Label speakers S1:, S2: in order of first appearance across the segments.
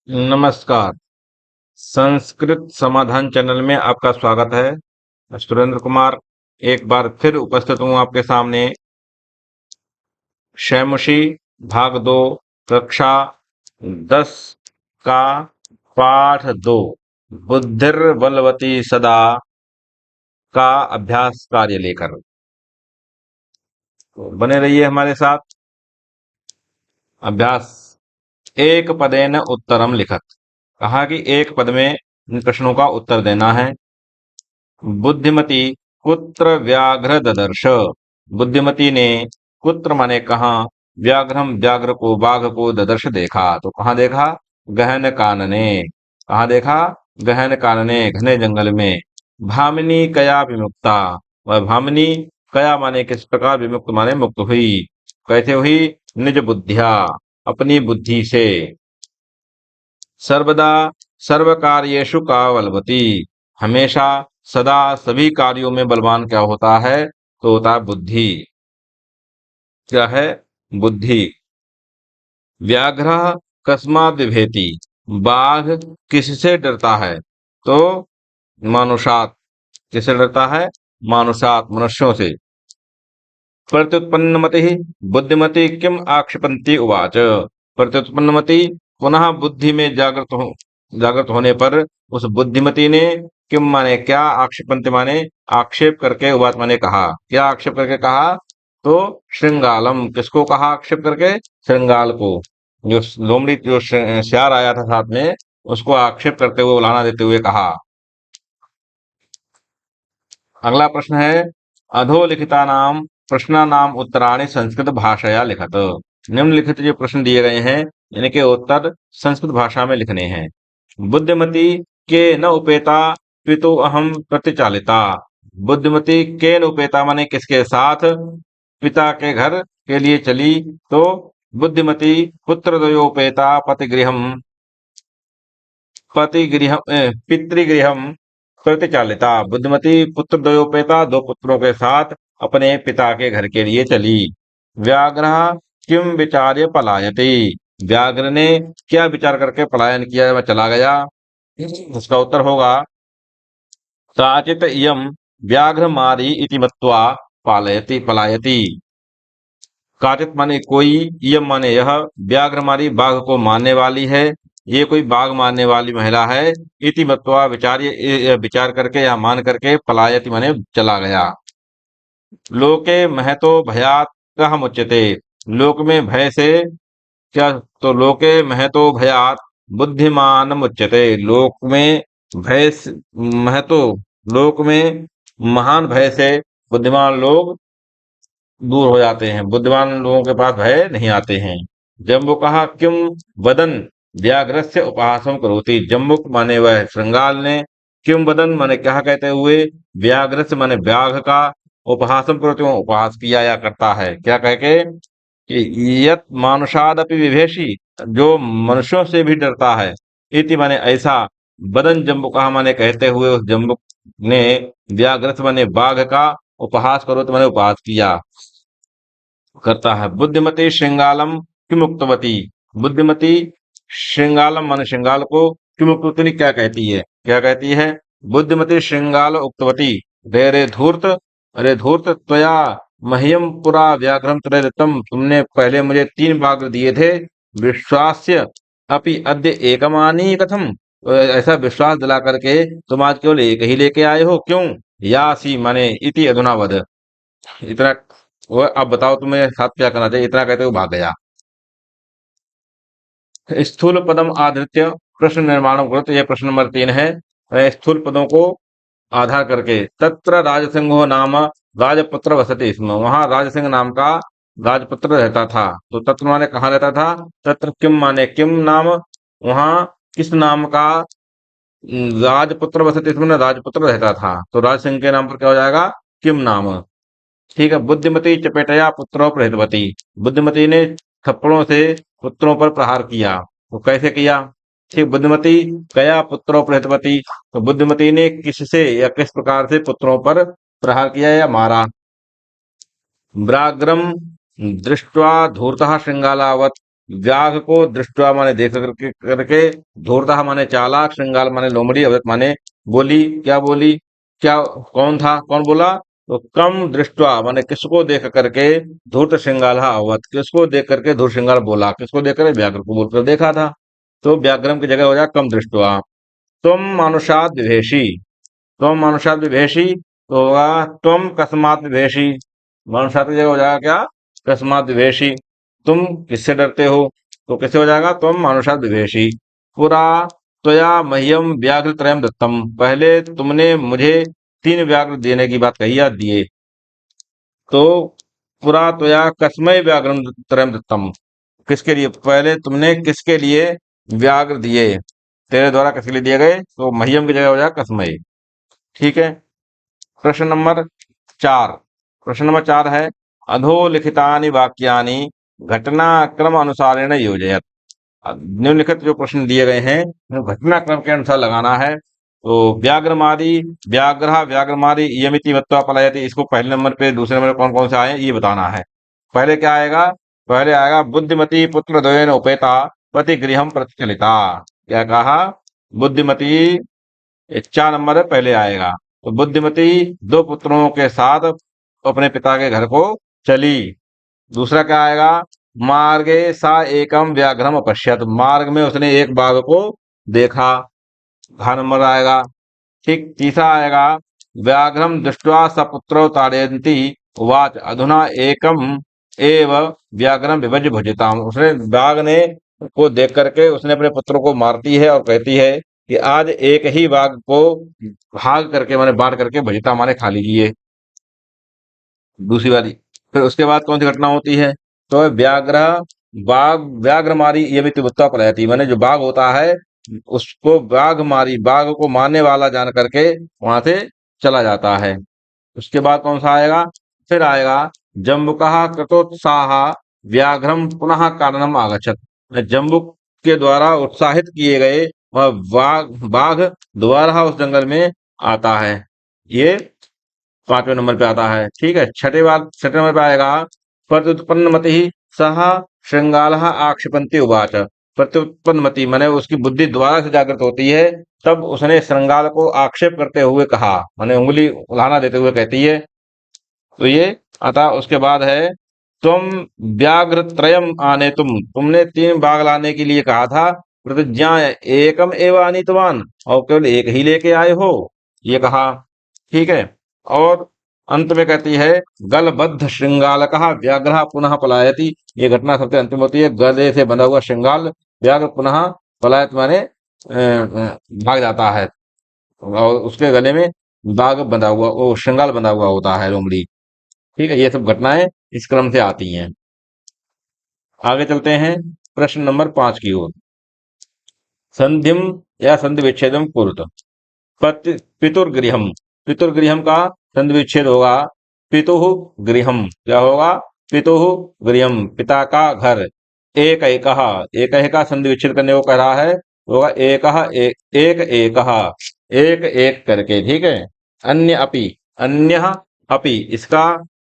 S1: नमस्कार। संस्कृत समाधान चैनल में आपका स्वागत है। मैं सुरेंद्र कुमार एक बार फिर उपस्थित हूँ आपके सामने। शैमुषी भाग 2 कक्षा 10 का पाठ 2 बुद्धिर्बलवती सदा का अभ्यास कार्य लेकर तो बने रहिए हमारे साथ। अभ्यास एक पदेन उत्तरम लिखत। कहा कि एक पद में इन प्रश्नों का उत्तर देना है। बुद्धिमती कुत्र व्याघ्र ददर्श। बुद्धिमती ने कुत्र माने कहाँ, व्याघ्रम व्याघ्र को बाघ को ददर्श देखा, तो कहाँ देखा? गहन कानने। कहाँ देखा? गहन कानने घने जंगल में। भामिनी कया विमुक्ता। वह भामिनी कया माने किस प्रकार, विमुक्त माने मुक्त हुई। कैसे हुई? निज बुद्धिया अपनी बुद्धि से। सर्वदा सर्व कार्येषु का बलवती। हमेशा सदा सभी कार्यों में बलवान क्या होता है? तो होता है बुद्धि। क्या है? बुद्धि। व्याघ्र कस्मात् बिभेति। बाघ किससे डरता है? तो मानुषात्। किससे डरता है? मानुषात् मनुष्यों से। प्रत्युत्पन्नमति बुद्धिमती किम आक्षिपन्ति उवाच। प्रत्युत्पन्नमति पुनः बुद्धि में जागृत होने पर उस बुद्धिमती ने किम माने क्या, आक्षिपन्ति माने आक्षेप करके, उवाच माने कहा। क्या आक्षेप करके कहा? तो श्रृंगालम। किसको कहा आक्षेप करके? श्रृंगाल को। जो लोमड़ी, जो श्यार आया था साथ में, उसको आक्षेप करते हुए, उलाहना देते हुए कहा। अगला प्रश्न है अधोलिखितानां प्रश्नानां उत्तराणि संस्कृत भाषया लिखत। निम्नलिखित जो प्रश्न दिए गए हैं, इनके उत्तर संस्कृत भाषा में लिखने हैं। बुद्धिमती के न उपेता पितु अहम प्रतिचालिता। बुद्धिमती के न उपेता माने किसके साथ? पिता के घर के लिए चली। तो बुद्धिमती पुत्रद्वयोपेता पितृगृहम प्रतिचालिता। बुद्धिमती पुत्रद्वयोपेता दो पुत्रों के साथ अपने पिता के घर के लिए चली। व्याघ्र किम विचार्य पलायति। व्याघ्र ने क्या विचार करके पलायन किया, वह चला गया? इसका उत्तर होगा काचित इयं व्याघ्र मारी इति मत्वा पालयति पलायति। काचित माने कोई, इयं माने यह, व्याघ्र मारी बाघ को मारने वाली है, ये कोई बाघ मारने वाली महिला है। इति मत्वा विचार करके या मान करके, पलायति माने चला गया। लोके महतो भयात कह मुच्यते। लोक में भय से क्या? तो लोके महतो भयात बुद्धिमान मुच्यते। लोक में महतो, लोक में महान भय से बुद्धिमान लोग दूर हो जाते हैं। बुद्धिमान लोगों के पास भय नहीं आते हैं। जम्बू कहा किम वदन व्याघ्रस्य उपहासम करोति। जम्बुक माने वह श्रृंगाल ने, किम वदन माने क्या कहते हुए, व्याघ्रस्य माने व्याघ का, उपहासम करोति उपहास किया या करता है। क्या कह के? कि यत मानुषादपि विभेषी, जो मनुष्यों से भी डरता है। इति माने ऐसा। वदन जम्बुकः माने कहते हुए उस जम्बुक ने, व्याघ्रस्य माने बाघ का, उपहास करो तो मैंने उपहास किया, करता है। बुद्धिमती श्रृंगालम किम उक्तवती। बुद्धिमती श्रृंगालम माने श्रृंगाल को, किम उक्तवती क्या कहती है? क्या कहती है? बुद्धिमती श्रृंगाल उक्तवती रे रे धूर्त, अरे धूर्त, त्वया मह्यम पुरा व्याघ्रम त्रयदत्तम। तुमने पहले मुझे 3 बाघ दिए थे। विश्वास्य अपि अद्य एकमानी कथम। तो ऐसा विश्वास दिला करके तुम आज केवल एक ही लेके आए हो, क्यों? यासी माने इति अधुना वद। इतना, वो अब बताओ तुम्हें साथ क्या करना चाहिए। इतना कहते हुए भाग गया। स्थूल पदम आधृत्य प्रश्न निर्माण करो। तो यह प्रश्न नंबर 3 है। स्थूल पदों को आधार करके। तत्र राजसिंहो नाम राजपुत्र वसति स्म। वहां राजसिंह नाम का राजपुत्र रहता था। तो तत्र माने कहाँ रहता था? तत्र किम माने किम नाम, वहां किस नाम का राजपुत्र वसति स्म, राजपुत्र रहता था। तो राजसिंह के नाम पर क्या हो जाएगा? किम नाम। ठीक है। बुद्धिमती चपेटया पुत्रों प्रहृतवती। बुद्धिमती ने थप्पड़ों से पुत्रों पर प्रहार किया। तो कैसे किया? ठीक। बुद्धिमती कया पुत्रों प्रहृतवती। तो बुद्धिमती ने किससे या किस प्रकार से पुत्रों पर प्रहार किया या मारा? व्याघ्रम दृष्ट्वा धूर्तः श्रृंगालावत। व्याघ को दृष्टवा माने देख करके, धूर्तः माने चालाक, श्रृंगाल माने लोमड़ी, अवयत माने बोली। क्या बोली? क्या कौन था? कौन बोला? तो कम दृष्टवा माने किसको देख करके, धूर्त श्रृंगाल अवत, किसको देख करके धूर्त श्रृंगाल बोला, किसको देख कर? व्याघ्र को बोलकर देखा था। तो व्याघ्रम की जगह हो जाए कम दृष्टवा। तुम मानुषाद विभेषी, त्वम मानुषाद विभेषी तो होगा त्वम कस्मात विभेषी। मानुषाद की जगह हो जाएगा क्या? कस्मात विभेषी। तुम किससे डरते हो? तो कैसे हो जाएगा? त्वम मानुषाद विभेषी। पुरा त्वया मह्यम व्याघ्र त्रयम दत्तम, पहले तुमने मुझे 3 व्याघ्र देने की बात कही या दिए। तो पुरा त्वया कस्मै व्याघ्रम त्रयम दत्तम, किसके लिए? पहले तुमने किसके लिए व्याघ्र दिए? तेरे द्वारा किसके लिए दिए गए? तो मह्यम की जगह हो जाएगा कस्मै। ठीक है। प्रश्न नंबर 4। प्रश्न नंबर 4 है अधोलिखितानि वाक्यानि घटनाक्रम अनुसारेण योजयत। निम्नलिखित जो प्रश्न दिए गए हैं घटनाक्रम के अनुसार लगाना है। तो व्याघ्रमादि, व्याघ्र व्याघ्रमादि इयमिति मत्वा पलायति, इसको पहले नंबर पे, दूसरे नंबर पे कौन कौन से आए ये बताना है। पहले क्या आएगा? पहले आएगा बुद्धिमती पुत्र द्वयेन उपेता पति गृहम प्रतिचलिता। क्या कहा? बुद्धिमती 4 नंबर पे पहले आएगा। तो बुद्धिमती 2 पुत्रों के साथ अपने पिता के घर को चली। दूसरा क्या आएगा? मार्गे सा एकम व्याघ्रम अपश्यत, मार्ग में उसने एक बाघ को देखा। घ नंबर आएगा। ठीक। तीसरा आएगा व्याघ्रम दृष्ट्वा सपुत्रौ ताड़यन्ति उवाच अधुना एकम एव व्याघ्रम विभज्य भुजताम, उसने बाघ ने को देख करके उसने अपने पुत्र को मारती है और कहती है कि आज एक ही बाघ को भाग करके माने बांट करके भुजता माने खा लीजिए। दूसरी वाली। फिर उसके बाद कौन सी घटना होती है? तो व्याघ्र बाघ व्याघ्र मारी ये भी तिबुत्ता पलायती, माने जो बाघ होता है उसको बाघ मारी, बाघ को मारने वाला जान करके वहां से चला जाता है। उसके बाद कौन सा आएगा? फिर आएगा जम्बुकः कृतोत्साह व्याघ्रम पुनः काननम आगच्छत, जम्बुक के द्वारा उत्साहित किए गए वह बाघ बाघ दोबारा उस जंगल में आता है। ये 5वें नंबर पे आता है। ठीक है। छठे नंबर पे आएगा प्रत्युत्पन्नमति सह श्रृंगालः आक्षिपन्ति उवाच, प्रत्युत्पन्नमति माने उसकी बुद्धि दोबारा से जागृत होती है, तब उसने श्रृंगाल को आक्षेप करते हुए कहा, माने उंगली उलाहना देते हुए कहती है। तो ये आता। उसके बाद है तुम व्याघ्र त्रयम आने तुमने 3 बाघ लाने के लिए कहा था, प्रतिज्ञा एकम एव आनीतवान, और केवल एक ही लेके आए हो, ये कहा। ठीक है। और अंत में कहती है गलबद्ध श्रृंगालकः व्याघ्र पुनः पलायति, ये घटना सबसे अंतिम होती है। गले से बंधा हुआ श्रृंगाल व्याघ्र पुनः पलायत माने भाग जाता है, और उसके गले में बाघ बंधा हुआ, वो श्रृंगाल बंधा हुआ होता है, लोमड़ी। ठीक है। ये सब घटनाएं इस क्रम से आती हैं। आगे चलते हैं प्रश्न नंबर 5 की ओर। संधिम या संधि विच्छेदम कुरुत। पितुर्गृहम, पितुर्गृहम का संधि विच्छेद होगा पितुः गृहम। क्या होगा? पितुः गृहम, पिता का घर। एक एकः, एक का संधि विच्छेद करने को कह रहा है, होगा एकः एक एकः, एक एक करके। ठीक है। अन्य अपि, अन्य अपि, इसका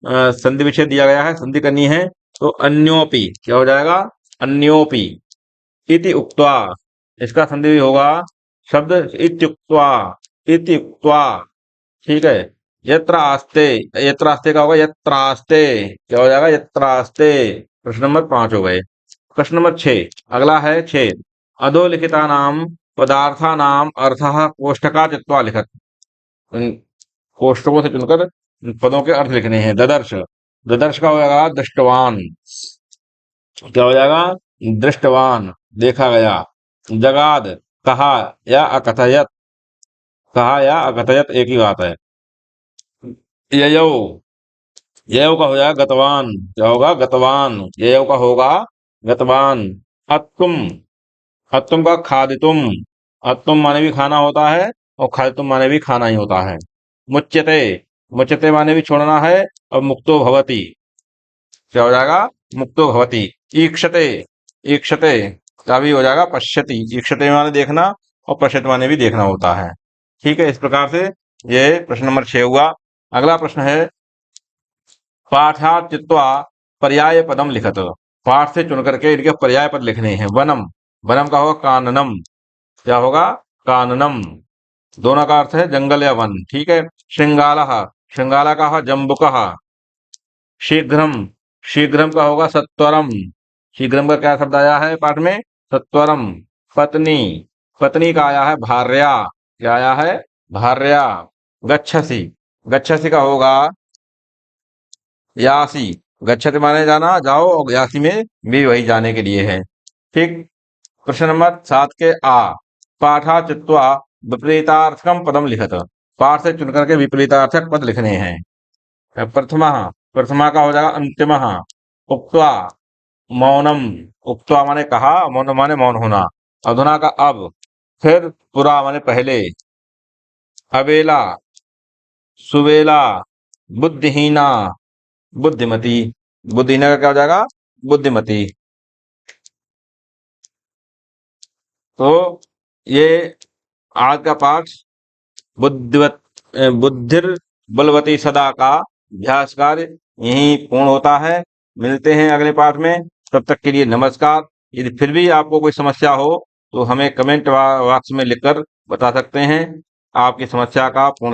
S1: संधि विच्छेद दिया गया है, संधि करनी है, तो अन्योपि क्या हो जाएगा? अन्योपि। इति उक्त्वा, इसका संधि होगा शब्द इत्युक्त्वा, इत्युक्त्वा। ठीक है। यत्र आस्ते का होगा यत्रास्ते, क्या हो जाएगा? यत्रास्ते। प्रश्न नंबर 5 हो गए। प्रश्न नंबर 6 अगला है 6। अधोलिखितानाम पदार्थानाम अर्थः कोष्ठकात् त्यक्त्वा लिखत, इन कोष्ठकों से चुनकर इन पदों के अर्थ लिखने हैं। ददर्श, ददर्श का हो जाएगा दृष्टवान, क्या हो जाएगा? दृष्टवान, देखा गया। जगाद, कहा या अकथयत, कहा या अकथयत एक ही बात है। ययौ, ययौ का हो जाएगा गतवान, क्या होगा? गतवान। ययौ का होगा गतवान। अत्तुम, अत्तुम का खादितुम, अत्तुम माने भी खाना होता है और खादितुम माने भी खाना ही होता है। मुच्यते, मुच्यते माने भी छोड़ना है, और मुक्तो भवति, क्या हो जाएगा? मुक्तो भवति। ईक्षते, ईक्षते का भी हो जाएगा पश्यति, ईक्षते माने देखना और पश्यति माने भी देखना होता है। ठीक है। इस प्रकार से ये प्रश्न नंबर 6 हुआ। अगला प्रश्न है पाठात् चित्वा पर्याय पदम लिखत। पाठ से चुन करके इनके पर्याय पद लिखने हैं। वनम, वनम का होगा काननम, क्या होगा? काननम। दोनों का अर्थ है जंगल या वन, ठीक है। श्रृंगालः, श्रृंगाला का होगा जम्बुकः। शीघ्रम, शीघ्रम का होगा सत्वरम। शीघ्रम का क्या शब्द आया है पाठ में? सत्वरम। पत्नी, पत्नी का आया है भार्या, क्या आया है? भार्या। गच्छसि, गच्छसि का होगा यासी। गच्छति माने जाना, जाओ, और यासी में भी वही जाने के लिए है। ठीक। प्रश्न नंबर 7 के आ, पाठा चित्वा विपरीतार्थकम पदम लिखत। पाठ से चुन करके विपरीतार्थक पद लिखने हैं। प्रथमा, प्रथमा का हो जाएगा अंतिमः। उक्त्वा, मौनम, उक्त्वा माने कहा, मौन माने मौन होना। अधुना का अब, फिर पुरा माने पहले। अबेला, सुबेला, बुद्धिहीना, बुद्धिमती। बुद्धिहीना का क्या हो जाएगा? बुद्धिमती। तो ये आज का पाठ बुद्धिर बलवती सदा का अभ्यास कार्य यहीं पूर्ण होता है। मिलते हैं अगले पाठ में, तब तक के लिए नमस्कार। यदि फिर भी आपको कोई समस्या हो तो हमें कमेंट बॉक्स में लिखकर बता सकते हैं। आपकी समस्या का पूर्ण